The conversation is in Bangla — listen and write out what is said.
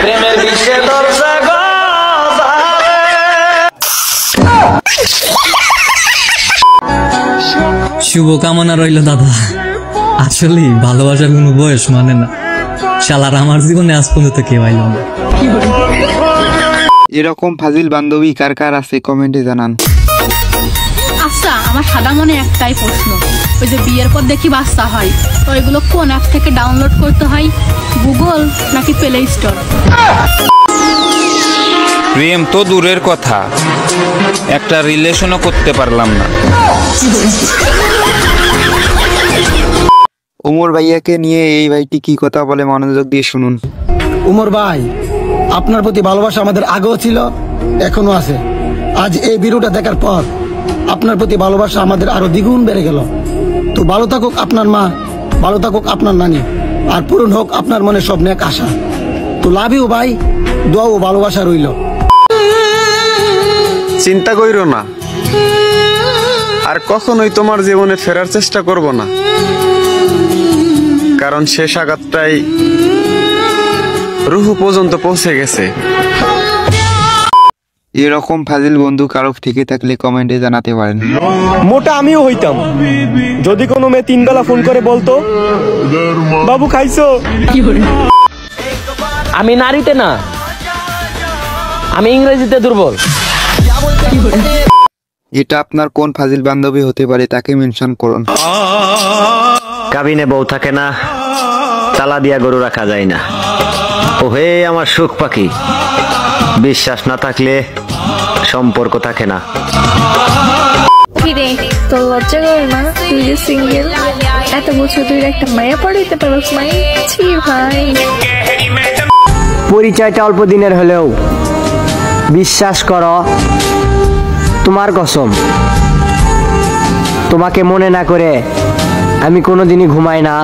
প্রেমের বিষে দরজা শুভকামনা রইল দাদা। আসলে ভালোবাসার কোনো বয়স মানে না। শালার আমার জীবনে আজ পর্যন্ত কেউ আইল না। এরকম ফাজিল বান্ধবী কার কার আছে কমেন্টে জানান। আচ্ছা, আমার সাদা মনে একটাই প্রশ্ন, ওই যে বিয়ের পর দেখি বাচ্চা হয়, তো এগুলো কোন অ্যাপ থেকে ডাউনলোড করতে হয়, গুগল নাকি প্লে স্টোর? প্রেম তো দূরের কথা, একটা রিলেশনও করতে পারলাম না। ওমর ভাইয়াকে নিয়ে এই ভাইটি কি কথা বলে মনোযোগ দিয়ে শুনুন। ওমর ভাই, আপনার প্রতি ভালোবাসা আমাদের আগেও ছিল, এখনো আছে। আজ এই ভিডিওটা দেখার পর আপনার প্রতি ভালোবাসা আমাদের আরো দ্বিগুণ বেড়ে গেল। তো ভালো থাকুক আপনার মা, ভালো থাকুক আপনার নানি, আর পূরণ হোক আপনার মনে সব নেক আশা। তো লাভ ইউ ভাই, দোয়া ও ভালোবাসা রইল। চিন্তা কইরো না, আর কখনোই তোমার জীবনে ফেরার চেষ্টা করব না, কারণ শেষ আঘাতটাই রুহু পর্যন্ত পৌঁছে গেছে। এরকম ফাজিল বন্ধু কারো থেকে থাকলে কমেন্টে জানাতে পারেন। মোটা আমিও হইতাম যদি কোনো মেয়ে 3 বেলা ফোন করে বলতো বাবু খাইছো। আমি নারীতে না, আমি ইংরেজিতে দুর্বল। এটা আপনার কোন ফাজিল বান্ধবী হতে পারে তাকে মেনশন করুন। কাবিনে বউ থাকে না, তালা দিয়া গরু রাখা যায় না। ও হে আমার সুখ পাখি, বিশ্বাস না থাকলে সম্পর্ক থাকে না। কিরে, তোর লজ্জা করে না? তুই যে সিঙ্গেল, এত বছর তুই একটা মায়া পড়াইতে পারস নাই? ছি ভাই। পরিচয়টা অল্প দিনের হলেও বিশ্বাস করো, তোমার কসম, তোমাকে মনে না করে আমি কোনোদিনই ঘুমাই না।